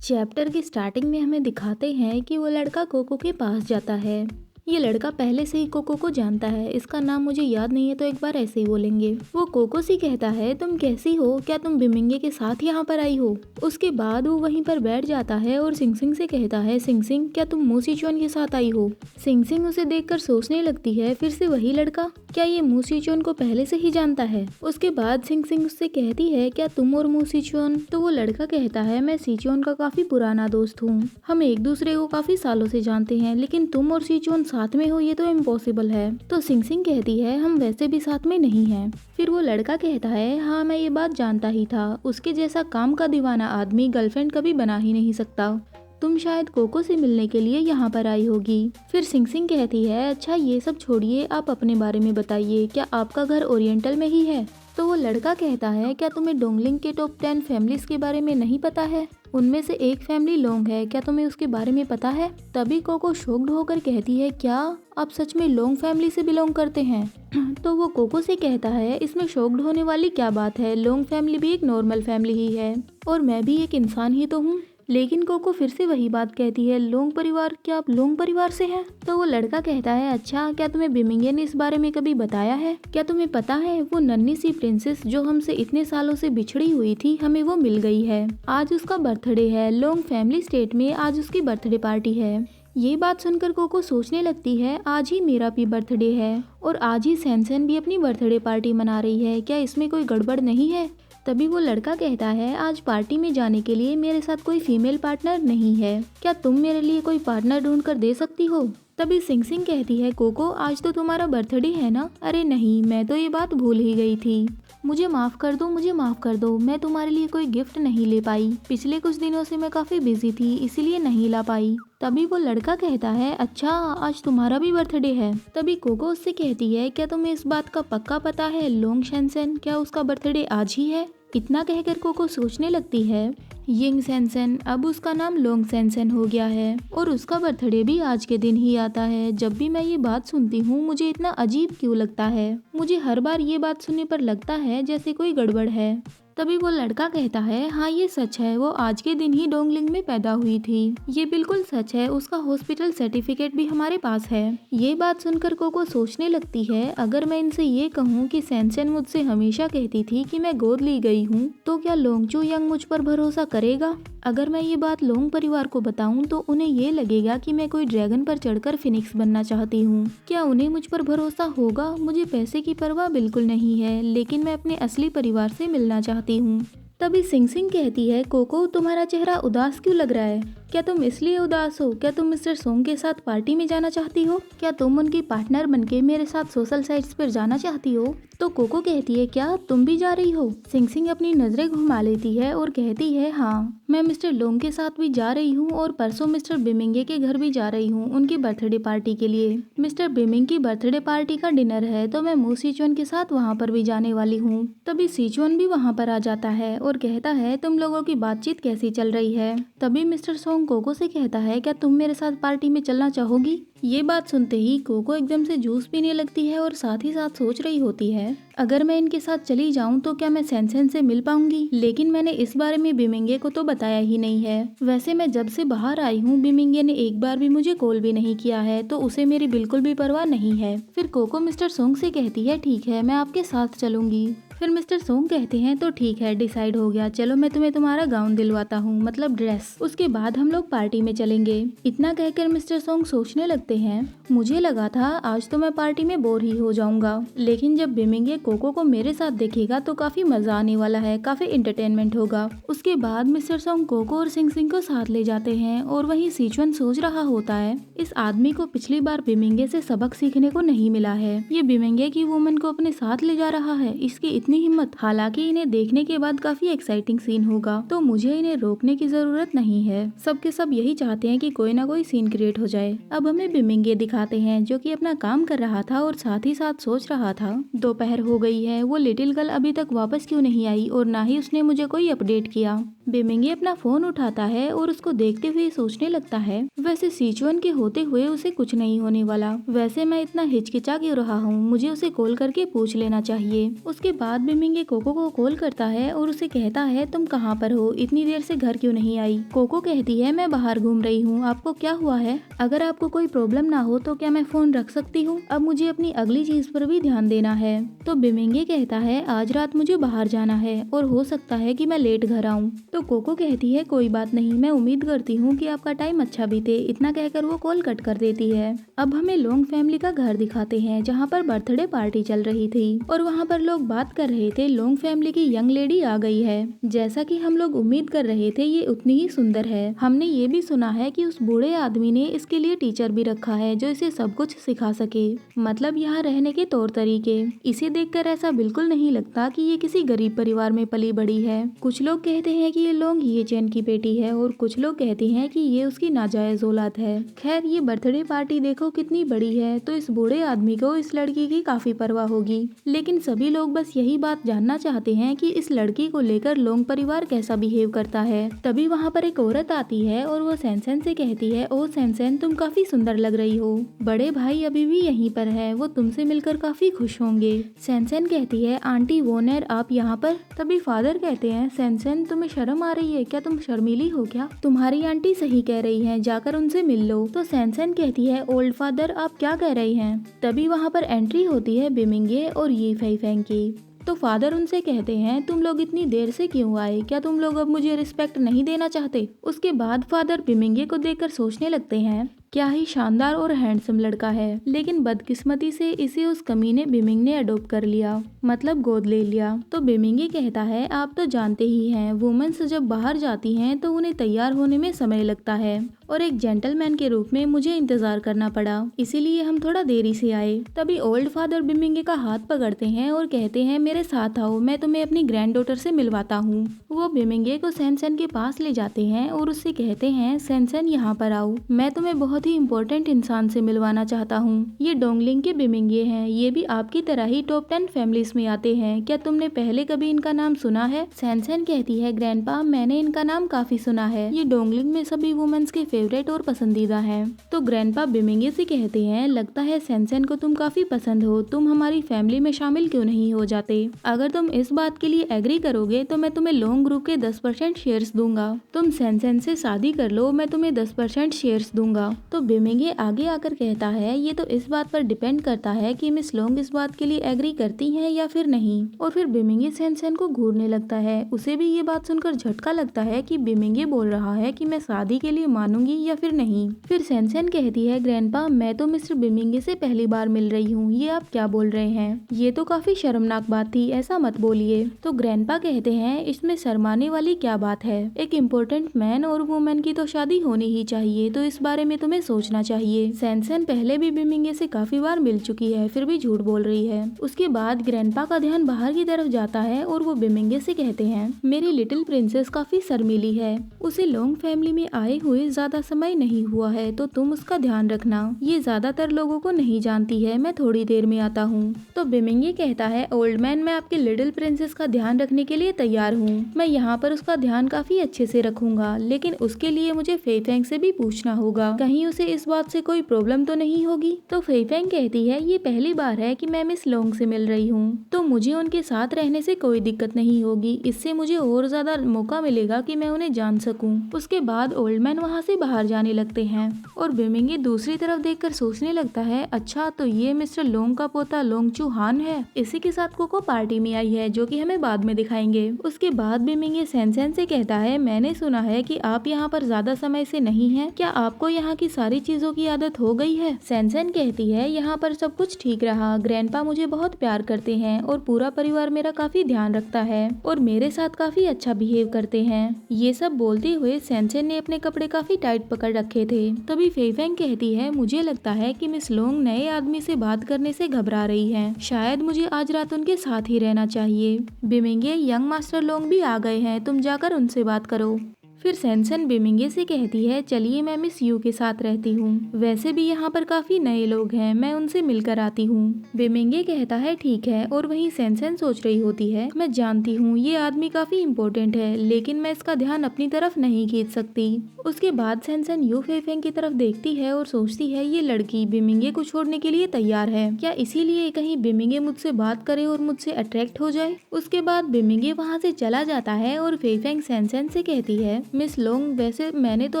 Chapter की starting में हमें दिखाते हैं कि वो लड़का कोको के पास जाता है। ये लड़का पहले से ही कोको को जानता है, इसका नाम मुझे याद नहीं है तो एक बार ऐसे ही बोलेंगे। वो कोको से कहता है, तुम कैसी हो, क्या तुम बिमिंगे के साथ यहाँ पर आई हो। उसके बाद वो वहीं पर बैठ जाता है और सिंग सिंग से कहता है, सिंग सिंग क्या तुम मूसीचुन के साथ आई हो। सिंग सिंग उसे देखकर सोचने लगती है, फिर से वही लड़का, क्या ये मूसीचुन को पहले से ही जानता है। उसके बाद सिंग सिंग उससे कहती है, क्या तुम और मूसीचुन। तो वो लड़का कहता है, मैं सीचुन का काफी पुराना दोस्त हूँ, हम एक दूसरे को काफी सालों से जानते हैं, लेकिन तुम और सीचुन साथ में हो ये तो इम्पॉसिबल है। तो सिंग सिंग कहती है, हम वैसे भी साथ में नहीं हैं। फिर वो लड़का कहता है, हाँ मैं ये बात जानता ही था, उसके जैसा काम का दीवाना आदमी गर्लफ्रेंड कभी बना ही नहीं सकता। तुम शायद कोको से मिलने के लिए यहाँ पर आई होगी। फिर सिंग सिंग कहती है, अच्छा ये सब छोड़िए, आप अपने बारे में बताइए, क्या आपका घर ओरिएंटल में ही है। तो वो लड़का कहता है, क्या तुम्हें डोंगलिंग के टॉप 10 फैमिलीज के बारे में नहीं पता है, उनमें से एक फैमिली लोंग है, क्या तुम्हें उसके बारे में पता है। तभी कोको शॉक्ड होकर कहती है, क्या आप सच में लोंग फैमिली से बिलोंग करते हैं। तो वो कोको से कहता है, इसमें शॉक्ड होने वाली क्या बात है, लोंग फैमिली भी एक नॉर्मल फैमिली ही है और मैं भी एक इंसान ही तो हूँ। लेकिन कोको फिर से वही बात कहती है, लोंग परिवार, क्या आप लोंग परिवार से हैं। तो वो लड़का कहता है, अच्छा क्या तुम्हें बिमिंगे ने इस बारे में कभी बताया है, क्या तुम्हें पता है वो नन्ही सी प्रिंसेस जो हमसे इतने सालों से बिछड़ी हुई थी, हमें वो मिल गई है। आज उसका बर्थडे है, लोंग फैमिली स्टेट में आज उसकी बर्थडे पार्टी है। ये बात सुनकर कोको सोचने लगती है, आज ही मेरा भी बर्थडे है और आज ही सैनसेन भी अपनी बर्थडे पार्टी मना रही है, क्या इसमें कोई गड़बड़ नहीं है। तभी वो लड़का कहता है, आज पार्टी में जाने के लिए मेरे साथ कोई फीमेल पार्टनर नहीं है, क्या तुम मेरे लिए कोई पार्टनर ढूंढ कर दे सकती हो। तभी सिंग सिंग कहती है, कोको आज तो तुम्हारा बर्थडे है ना। अरे नहीं, मैं तो ये बात भूल ही गई थी, मुझे माफ कर दो, मुझे माफ कर दो, मैं तुम्हारे लिए कोई गिफ्ट नहीं ले पाई, पिछले कुछ दिनों से मैं काफी बिजी थी इसीलिए नहीं ला पाई। तभी वो लड़का कहता है, अच्छा आज तुम्हारा भी बर्थडे है। तभी कोको उससे कहती है, क्या तुम्हें इस बात का पक्का पता है लोंग शेंसेन, क्या उसका बर्थडे आज ही है। इतना कहकर कोको सोचने लगती है, यिंग सेंसेन, अब उसका नाम लोंग सेंसेन हो गया है और उसका बर्थडे भी आज के दिन ही आता है। जब भी मैं ये बात सुनती हूँ मुझे इतना अजीब क्यों लगता है, मुझे हर बार ये बात सुनने पर लगता है जैसे कोई गड़बड़ है। तभी वो लड़का कहता है, हाँ ये सच है, वो आज के दिन ही डोंगलिंग में पैदा हुई थी, ये बिल्कुल सच है, उसका हॉस्पिटल सर्टिफिकेट भी हमारे पास है। ये बात सुनकर कोको सोचने लगती है, अगर मैं इनसे ये कहूँ कि सैनसेन मुझसे हमेशा कहती थी कि मैं गोद ली गई हूँ, तो क्या लोंगचू यंग मुझ पर भरोसा करेगा। अगर मैं ये बात लोंग परिवार को बताऊं तो उन्हें ये लगेगा कि मैं कोई ड्रैगन पर चढ़कर फिनिक्स बनना चाहती हूँ, क्या उन्हें मुझ पर भरोसा होगा। मुझे पैसे की परवाह बिल्कुल नहीं है, लेकिन मैं अपने असली परिवार से मिलना चाहती हूँ। तभी सिंग सिंग कहती है, कोको तुम्हारा चेहरा उदास क्यों लग रहा है, क्या तुम इसलिए उदास हो, क्या तुम मिस्टर सोंग के साथ पार्टी में जाना चाहती हो, क्या तुम उनकी पार्टनर बनके मेरे साथ सोशल साइट्स पर जाना चाहती हो। तो कोको कहती है, क्या तुम भी जा रही हो। सिंग सिंग अपनी नजरें घुमा लेती है और कहती है, हाँ मैं मिस्टर लोंग के साथ भी जा रही हूँ और परसों मिस्टर बिमिंगे के घर भी जा रही हूँ उनकी बर्थडे पार्टी के लिए। मिस्टर बिमिंग की बर्थडे पार्टी का डिनर है तो मैं मू सीचुन के साथ वहाँ पर भी जाने वाली हूँ। तभी सीचुन भी वहाँ पर आ जाता है और कहता है, तुम लोगों की बातचीत कैसी चल रही है। तभी मिस्टर सोंग कोको से कहता है, क्या तुम मेरे साथ पार्टी में चलना चाहोगी। ये बात सुनते ही कोको एकदम से जूस पीने लगती है और साथ ही साथ सोच रही होती है, अगर मैं इनके साथ चली जाऊं तो क्या मैं सैनसेन से मिल पाऊंगी। लेकिन मैंने इस बारे में बिमिंगे को तो बताया ही नहीं है। वैसे मैं जब से बाहर आई हूँ बिमिंगे ने एक बार भी मुझे कॉल भी नहीं किया है, तो उसे मेरी बिल्कुल भी परवाह नहीं है। फिर कोको मिस्टर सोंग से कहती है, ठीक है मैं आपके साथ चलूंगी। फिर मिस्टर सोंग कहते हैं, तो ठीक है डिसाइड हो गया, चलो मैं तुम्हें तुम्हारा गाउन दिलवाता हूँ, मतलब ड्रेस, उसके बाद हम लोग पार्टी में चलेंगे। इतना कहकर मिस्टर सोंग सोचने लगते हैं, मुझे लगा था आज तो मैं पार्टी में बोर ही हो जाऊंगा, लेकिन जब बिमिंगे कोको को मेरे साथ देखेगा तो काफी मजा आने वाला है, काफी एंटरटेनमेंट होगा। उसके बाद मिस्टर सोंग कोको और सिंग सिंग को साथ ले जाते हैं और वहीं सीचुन सोच रहा होता है, इस आदमी को पिछली बार बिमिंगे से सबक सीखने को नहीं मिला है, ये बिमिंगे की वुमन को अपने साथ ले जा रहा है, इसकी इतनी हिम्मत। हालांकि इन्हें देखने के बाद काफी एक्साइटिंग सीन होगा, तो मुझे इन्हें रोकने की जरूरत नहीं है। सबके सब यही चाहते हैं कि कोई ना कोई सीन क्रिएट हो जाए। अब हमें बिमिंगे दिखाते हैं जो कि अपना काम कर रहा था और साथ ही साथ सोच रहा था, दोपहर हो गई है, वो लिटिल गर्ल अभी तक वापस क्यों नहीं आई और ना ही उसने मुझे कोई अपडेट किया। बिमिंगे अपना फोन उठाता है और उसको देखते हुए सोचने लगता है, वैसे सिचुअन के होते हुए उसे कुछ नहीं होने वाला। वैसे मैं इतना हिचकिचा क्यों रहा हूँ, मुझे उसे कॉल करके पूछ लेना चाहिए। उसके बाद बिमिंगे कोको को कॉल करता है और उसे कहता है, तुम कहाँ पर हो, इतनी देर से घर क्यों नहीं आई। कोको कहती है, मैं बाहर घूम रही हूँ, आपको क्या हुआ है? अगर आपको कोई प्रॉब्लम ना हो तो क्या मैं फोन रख सकती हूँ? अब मुझे अपनी अगली चीज पर भी ध्यान देना है। तो बिमिंगे कहता है, आज रात मुझे बाहर जाना है और हो सकता है कि मैं लेट घर आऊँ। तो कोको कहती है, कोई बात नहीं, मैं उम्मीद करती हूँ कि आपका टाइम अच्छा बीते। इतना कहकर वो कॉल कट कर देती है। अब हमें लोंग फैमिली का घर दिखाते हैं जहाँ पर बर्थडे पार्टी चल रही थी और वहाँ पर लोग बात कर रहे थे, लोंग फैमिली की यंग लेडी आ गई है। जैसा कि हम लोग उम्मीद कर रहे थे, ये उतनी ही सुंदर है। हमने ये भी सुना है कि उस बूढ़े आदमी ने इसके लिए टीचर भी रखा है जो इसे सब कुछ सिखा सके, मतलब यहाँ रहने के तौर तरीके। इसे देखकर ऐसा बिल्कुल नहीं लगता कि ये किसी गरीब परिवार में पली बड़ी है। कुछ लोग कहते हैं कि ये लोंग ये चैन की बेटी है और कुछ लोग कहते हैं कि ये उसकी नाजायज औलाद है। खैर, ये बर्थडे पार्टी देखो कितनी बड़ी है, तो इस बूढ़े आदमी को इस लड़की की काफी परवाह होगी। लेकिन सभी लोग बस यही बात जानना चाहते हैं कि इस लड़की को लेकर लोंग परिवार कैसा बिहेव करता है। तभी वहाँ पर एक औरत आती है और वो सैनसेन से कहती है, ओ सैनसेन, तुम काफी सुंदर लग रही हो। बड़े भाई अभी भी यहीं पर है, वो तुमसे मिलकर काफी खुश होंगे। सैनसेन कहती है, आंटी वोनर आप यहाँ पर? तभी फादर कहते हैं, सैनसेन तुम्हें शर्म आ रही है क्या? तुम शर्मीली हो क्या? तुम्हारी आंटी सही कह रही है, जाकर उनसे मिल लो। तो सैनसेन कहती है, ओल्ड फादर आप क्या कह रहे हैं? तभी वहाँ पर एंट्री होती है बिमिंगे और ये फई फैंग की। तो फादर उनसे कहते हैं, तुम लोग इतनी देर से क्यों आए? क्या तुम लोग अब मुझे रिस्पेक्ट नहीं देना चाहते? उसके बाद फादर बिमिंगे को देखकर सोचने लगते हैं, क्या ही शानदार और हैंडसम लड़का है। लेकिन बदकिस्मती से इसे उस कमीने बिमिंग ने अडॉप्ट कर लिया, मतलब गोद ले लिया। तो बिमिंगे कहता है, आप तो जानते ही हैं, वुमेन्स जब बाहर जाती हैं तो उन्हें तैयार होने में समय लगता है और एक जेंटलमैन के रूप में मुझे इंतजार करना पड़ा, इसीलिए हम थोड़ा देरी से आए। तभी ओल्ड फादर बिमिंगे का हाथ पकड़ते हैं और कहते हैं, मेरे साथ आओ, मैं तुम्हें अपनी ग्रैंड डॉटर से मिलवाता हूँ। वो बिमिंगे को सैनसेन के पास ले जाते हैं और उससे कहते हैं, सैनसेन यहाँ पर आओ, मैं तुम्हें बहुत ही इम्पोर्टेंट इंसान से मिलवाना चाहता हूँ। ये डोंगलिंग के बिमिंगे हैं, ये भी आपकी तरह ही टॉप 10 फैमिलीज में आते हैं। क्या तुमने पहले कभी इनका नाम सुना है? सैनसेन कहती है, ग्रैंडपा मैंने इनका नाम काफी सुना है, ये डोंगलिंग में सभी वुमेन्स के फेवरेट और पसंदीदा है। तो ग्रैंडपा बिमिंगे से कहते हैं, लगता है सैनसेन को तुम काफी पसंद हो, तुम हमारी फैमिली में शामिल क्यों नहीं हो जाते? अगर तुम इस बात के लिए एग्री करोगे तो मैं तुम्हें लोंग ग्रुप के 10% शेयर्स दूंगा। तुम सैनसेन से शादी कर लो, मैं तुम्हें 10% शेयर्स दूंगा। तो बिमिंगे आगे आकर कहता है, ये तो इस बात पर डिपेंड करता है कि मिस लोंग इस बात के लिए एग्री करती हैं या फिर नहीं। और फिर बिमिंगे सैनसेन को घूरने लगता है। उसे भी ये बात सुनकर झटका लगता है कि बिमिंगे बोल रहा है कि मैं शादी के लिए मानूंगी या फिर नहीं। फिर सैनसेन कहती है, ग्रैंडपा मैं तो मिस्टर बिमिंगे से पहली बार मिल रही हूँ, ये आप क्या बोल रहे हैं? ये तो काफी शर्मनाक बात थी, ऐसा मत बोलिए। तो ग्रैंडपा कहते हैं, इसमें शर्माने वाली क्या बात है? एक इम्पोर्टेंट मैन और वुमेन की तो शादी होनी ही चाहिए, तो इस बारे में तुम्हें सोचना चाहिए। सैनसेन पहले भी बिमिंगे से काफी बार मिल चुकी है, फिर भी झूठ बोल रही है। उसके बाद ग्रैंडपा का ध्यान बाहर की तरफ जाता है और वो बिमिंगे से कहते हैं, मेरी लिटिल प्रिंसेस काफी शर्मीली है, उसे लोंग फैमिली में आए हुए ज्यादा समय नहीं हुआ है, तो तुम उसका ध्यान रखना। ये ज्यादातर लोगों को नहीं जानती है, मैं थोड़ी देर में आता हूँ। तो बिमिंगे कहता है, ओल्ड मैन मैं आपकी लिटिल प्रिंसेस का ध्यान रखने के लिए तैयार हूँ, मैं यहाँ पर उसका ध्यान काफी अच्छे से रखूंगा, लेकिन उसके लिए मुझे फई फैंग से भी पूछना होगा, कहीं उसे इस बात से कोई प्रॉब्लम तो नहीं होगी। तो फई फैंग कहती है, ये पहली बार है कि मैं मिस लोंग से मिल रही हूँ, तो मुझे उनके साथ रहने से कोई दिक्कत नहीं होगी, इससे मुझे और ज्यादा मौका मिलेगा कि मैं उन्हें जान सकूं। उसके बाद ओल्ड मैन वहाँ से बाहर जाने लगते हैं और बिमिंगे दूसरी तरफ देखकर सोचने लगता है, अच्छा तो ये मिस्टर लोंग का पोता लोंग चू हान है, इसी के साथ कोको पार्टी में आई है, जो कि हमें बाद में दिखाएंगे। उसके बाद बिमिंगे सैनसेन से कहता है, मैंने सुना है कि आप यहाँ पर ज्यादा समय से नहीं हैं, क्या आपको यहाँ की सारी चीजों की आदत हो गई है? सैनसेन कहती है, यहाँ पर सब कुछ ठीक रहा, ग्रैंडपा मुझे बहुत प्यार करते हैं और पूरा परिवार मेरा काफी ध्यान रखता है और मेरे साथ काफी अच्छा बिहेव करते हैं। ये सब बोलते हुए सैनसेन ने अपने कपड़े काफी टाइट पकड़ रखे थे। तभी फई फैंग कहती है, मुझे लगता है कि मिस लोंग नए आदमी से बात करने से घबरा रही है, शायद मुझे आज रात उनके साथ ही रहना चाहिए। बिमिंगे, यंग मास्टर लोंग भी आ गए हैं, तुम जाकर उनसे बात करो। फिर सैनसन बिमिंगे से कहती है चलिए मैं मिस यू के साथ रहती हूँ, वैसे भी यहाँ पर काफी नए लोग हैं, मैं उनसे मिलकर आती हूँ। बिमिंगे कहता है ठीक है, और वहीं सैनसन सोच रही होती है मैं जानती हूँ ये आदमी काफी इम्पोर्टेंट है, लेकिन मैं इसका ध्यान अपनी तरफ नहीं खींच सकती। उसके बाद सैनसन यू फेफेंग की तरफ देखती है और सोचती है ये लड़की बिमिंगे को छोड़ने के लिए तैयार है, क्या इसीलिए कहीं बिमिंगे मुझसे बात करे और मुझसे अट्रैक्ट हो जाए। उसके बाद बिमिंगे वहाँ से चला जाता है और फेफेंग सैनसन से कहती है मिस लोंग, वैसे मैंने तो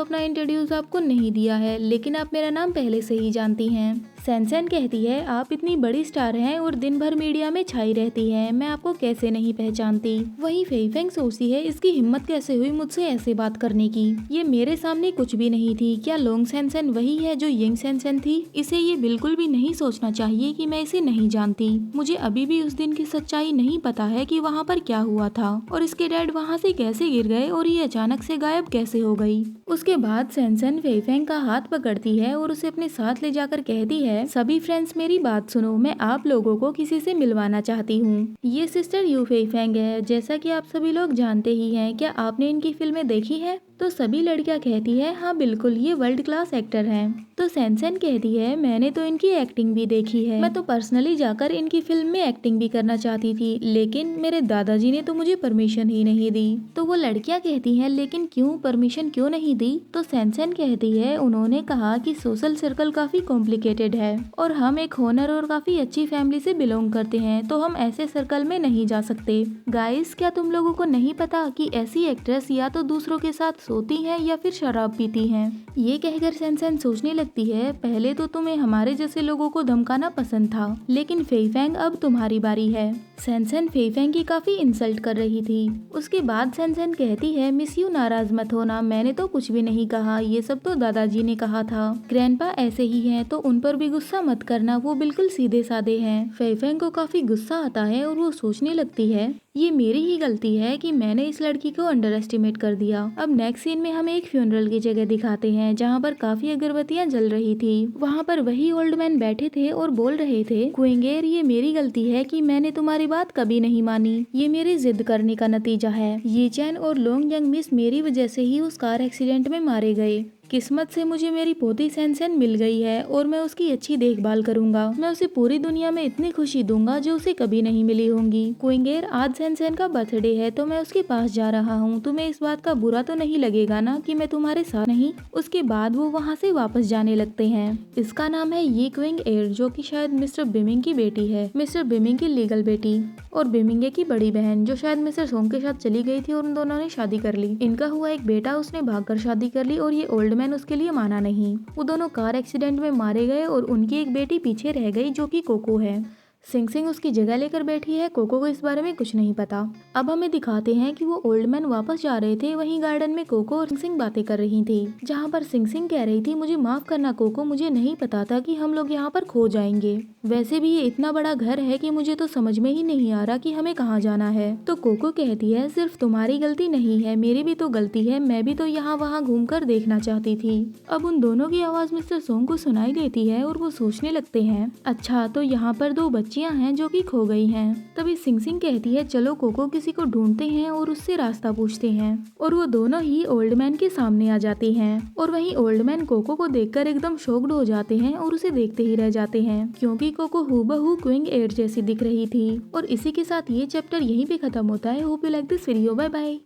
अपना इंट्रोड्यूस आपको नहीं दिया है, लेकिन आप मेरा नाम पहले से ही जानती हैं। सैनसन कहती है आप इतनी बड़ी स्टार हैं और दिन भर मीडिया में छाई रहती हैं, मैं आपको कैसे नहीं पहचानती। वहीं फेफेंग सोचती है इसकी हिम्मत कैसे हुई मुझसे ऐसे बात करने की, ये मेरे सामने कुछ भी नहीं थी, क्या लोंग सैनसन वही है जो यंग सैनसन थी। इसे ये बिल्कुल भी नहीं सोचना चाहिए कि मैं इसे नहीं जानती, मुझे अभी भी उस दिन की सच्चाई नहीं पता है कि वहाँ पर क्या हुआ था और इसके डैड वहाँ से कैसे गिर गए और ये अचानक से गायब कैसे हो गई। उसके बाद सैनसन फेफेंग का हाथ पकड़ती है और उसे अपने साथ ले जाकर कहती है सभी फ्रेंड्स मेरी बात सुनो, मैं आप लोगों को किसी से मिलवाना चाहती हूँ। ये सिस्टर यू फेफेंग है, जैसा कि आप सभी लोग जानते ही हैं, क्या आपने इनकी फिल्में देखी है। तो सभी लड़कियां कहती है हाँ बिल्कुल, ये वर्ल्ड क्लास एक्टर हैं। तो सैनसन कहती है मैंने तो इनकी एक्टिंग भी देखी है, मैं तो पर्सनली जाकर इनकी फिल्म में एक्टिंग भी करना चाहती थी, लेकिन मेरे दादाजी ने तो मुझे परमिशन ही नहीं दी। तो वो लड़कियां कहती हैं लेकिन क्यों, परमिशन क्यों नहीं दी। तो सैनसन कहती है उन्होंने कहा कि सोशल सर्कल काफी कॉम्प्लिकेटेड है और हम एक होनर और काफी अच्छी फैमिली से बिलोंग करते हैं, तो हम ऐसे सर्कल में नहीं जा सकते। गाइस, क्या तुम लोगों को नहीं पता कि ऐसी एक्ट्रेस या तो दूसरों के साथ सोती हैं या फिर शराब पीती हैं। ये कहकर सैनसन सोचने लगती है पहले तो तुम्हें हमारे जैसे लोगों को धमकाना पसंद था, लेकिन फेफेंग अब तुम्हारी बारी है। सैनसन फेफेंग की काफी इंसल्ट कर रही थी। उसके बाद सैनसन कहती है मिस यू नाराज मत होना, मैंने तो कुछ भी नहीं कहा, ये सब तो दादाजी ने कहा था। ग्रैंडपा ऐसे ही हैं तो उन पर भी गुस्सा मत करना, वो बिल्कुल सीधे साधे हैं। फेफेंग को काफी गुस्सा आता है और वो सोचने लगती है ये मेरी ही गलती है कि मैंने इस लड़की को अंडर एस्टिमेट कर दिया। अब नेक्स्ट सीन में हमें एक फ्यूनरल की जगह दिखाते हैं जहाँ पर काफी अगरबत्तियां जल रही थी। वहाँ पर वही ओल्ड मैन बैठे थे और बोल रहे थे क्विंगेर, ये मेरी गलती है कि मैंने तुम्हारी बात कभी नहीं मानी, ये मेरी जिद करने का नतीजा है। ये चैन और लोंग यंग मिस मेरी वजह से ही उस कार एक्सीडेंट में मारे गए। किस्मत से मुझे मेरी पोती सैनसन मिल गई है और मैं उसकी अच्छी देखभाल करूंगा। मैं उसे पूरी दुनिया में इतनी खुशी दूंगा जो उसे कभी नहीं मिली होंगी। क्विंगेर, आज सैनसन का बर्थडे है तो मैं उसके पास जा रहा हूँ, तुम्हें इस बात का बुरा तो नहीं लगेगा ना कि मैं तुम्हारे साथ नहीं। उसके बाद वो वहाँ से वापस जाने लगते हैं। इसका नाम है ये क्विंग एयर, जो कि शायद मिस्टर बिमिंग की बेटी है, मिस्टर बिमिंग की लीगल बेटी और बिमिंगे की बड़ी बहन, जो शायद मिस्टर सोंग के साथ चली गई थी और उन दोनों ने शादी कर ली। इनका हुआ एक बेटा, उसने भागकर शादी कर ली और ये ओल्ड मैन उसके लिए माना नहीं। वो दोनों कार एक्सीडेंट में मारे गए और उनकी एक बेटी पीछे रह गई जो कि कोको है। सिंग सिंग उसकी जगह लेकर बैठी है, कोको को इस बारे में कुछ नहीं पता। अब हमें दिखाते हैं कि वो ओल्ड मैन वापस जा रहे थे, वहीं गार्डन में कोको और सिंग सिंग बातें कर रही थी, जहाँ पर सिंग सिंग कह रही थी मुझे माफ करना कोको, मुझे नहीं पता था कि हम लोग यहाँ पर खो जाएंगे, वैसे भी ये इतना बड़ा घर है कि मुझे तो समझ में ही नहीं आ रहा कि हमें कहाँ जाना है। तो कोको कहती है सिर्फ तुम्हारी गलती नहीं है, मेरी भी तो गलती है, मैं भी तो यहाँ वहाँ घूम कर देखना चाहती थी। अब उन दोनों की आवाज मिस्टर सोंग को सुनाई देती है और वो सोचने लगते हैं अच्छा तो यहाँ पर दो बच्चियां हैं जो कि खो गई हैं। तभी सिंग सिंग कहती है चलो कोको किसी को ढूंढते हैं और उससे रास्ता पूछते हैं, और वो दोनों ही ओल्ड मैन के सामने आ जाती हैं। और वहीं ओल्ड मैन कोको को देखकर एकदम शॉक्ड हो जाते हैं और उसे देखते ही रह जाते हैं, क्योंकि कोको हूबहू क्विंग एयर जैसी दिख रही थी। और इसी के साथ ये चैप्टर यहीं पे खत्म होता है। Hope you like this video, bye bye.